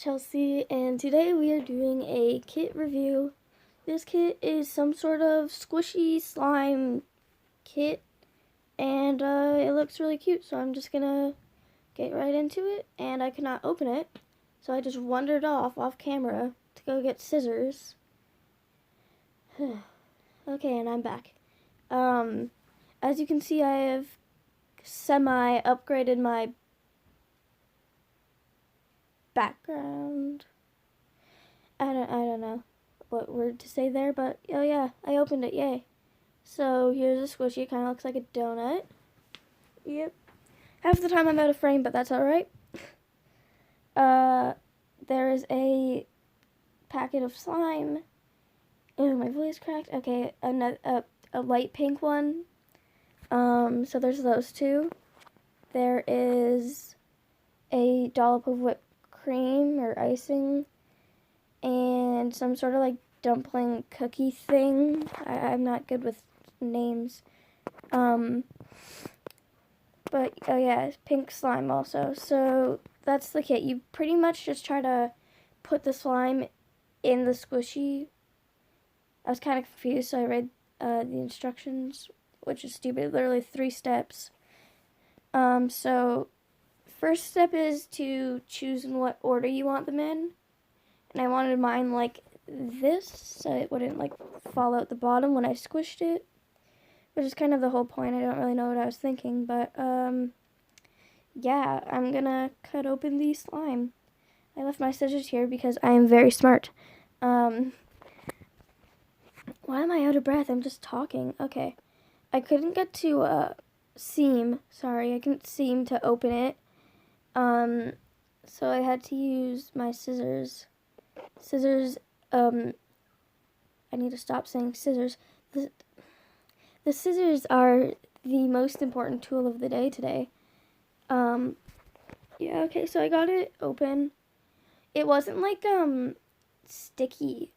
Chelsea, and today we are doing a kit review. This kit is some sort of squishy slime kit, and it looks really cute, so I'm just gonna get right into it. And I could not open it, so I just wandered off camera to go get scissors. Okay, and I'm back. As you can see, I have semi-upgraded my background. I don't know what word to say there, but oh yeah, I opened it, yay. So here's a squishy, it kind of looks like a donut. Yep. Half the time I'm out of frame, but that's alright. There is a packet of slime. Oh, my voice cracked. Okay, a light pink one. So there's those two. There is a dollop of whipped cream or icing, and some sort of like dumpling cookie thing. I'm not good with names. But oh yeah, pink slime also. So that's the kit. You pretty much just try to put the slime in the squishy. I was kind of confused, so I read the instructions, which is stupid. Literally 3 steps. So first step is to choose in what order you want them in. And I wanted mine like this, so it wouldn't like fall out the bottom when I squished it. Which is kind of the whole point. I don't really know what I was thinking, but yeah, I'm gonna cut open the slime. I left my scissors here because I am very smart. Why am I out of breath? I'm just talking. Okay. I couldn't get to seam. Sorry, I couldn't seem to open it. So I had to use my scissors. Scissors, I need to stop saying scissors. The scissors are the most important tool of the day today. Yeah, okay, so I got it open. It wasn't like, sticky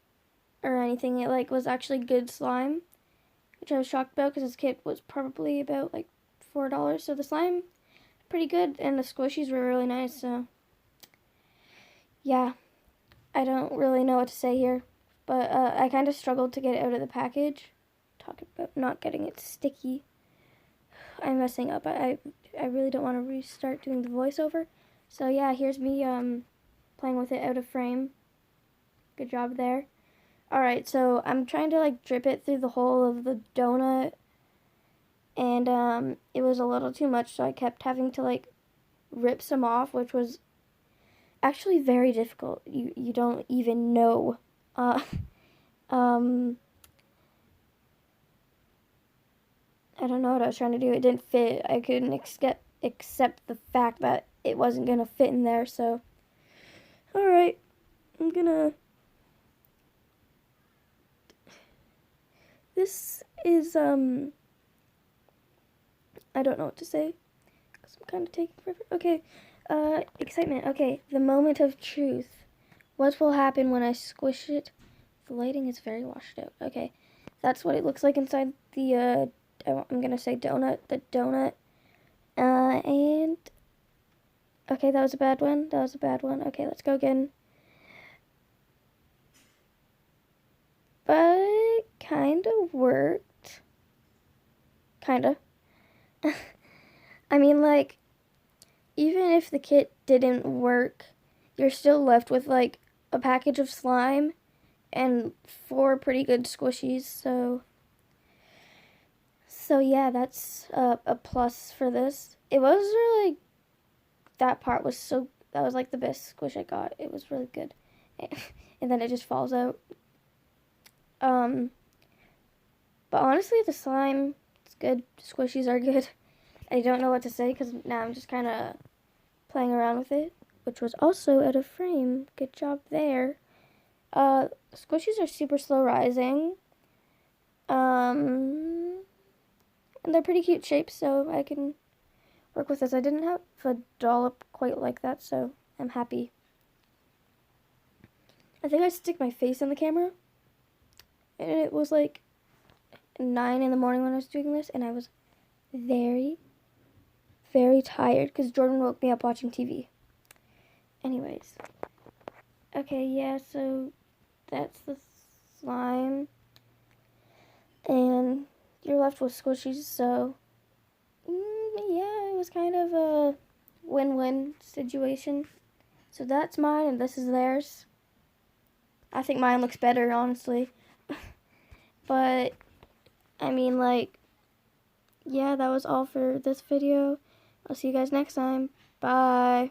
or anything. It, like, was actually good slime, which I was shocked about because this kit was probably about, like, $4. So the slime, pretty good, and the squishies were really nice, so yeah. I don't really know what to say here, but I kind of struggled to get it out of the package. Talking about not getting it sticky. I'm messing up. I really don't want to restart doing the voiceover. So yeah, here's me playing with it out of frame. Good job there. Alright, so I'm trying to like drip it through the hole of the donut, and it was a little too much, so I kept having to like rip some off, which was actually very difficult. You don't even know. I don't know what I was trying to do. It didn't fit. I couldn't accept the fact that it wasn't gonna fit in there. So, all right, I'm gonna. This is I don't know what to say because I'm kind of taking forever. Okay, excitement. Okay, the moment of truth. What will happen when I squish it? The lighting is very washed out. Okay, that's what it looks like inside the I'm gonna say donut, the donut, and, okay, that was a bad one, okay, let's go again, but it kind of worked, kind of, I mean, like, even if the kit didn't work, you're still left with, like, a package of slime, and 4 pretty good squishies, so yeah, that's a plus for this. It was really, that was like the best squish I got. It was really good. And then it just falls out. But honestly, the slime, it's good. Squishies are good. I don't know what to say because now I'm just kind of playing around with it, which was also out of frame. Good job there. Squishies are super slow rising. And they're pretty cute shapes, so I can work with this. I didn't have a dollop quite like that, so I'm happy. I think I stick my face in the camera, and it was like 9 in the morning when I was doing this, and I was very, very tired because Jordan woke me up watching TV. Anyways, Okay, yeah, so that's the slime. And you're left with squishies, so yeah, it was kind of a win-win situation. So that's mine and this is theirs. I think mine looks better, honestly. But, I mean, like, yeah, that was all for this video. I'll see you guys next time. Bye.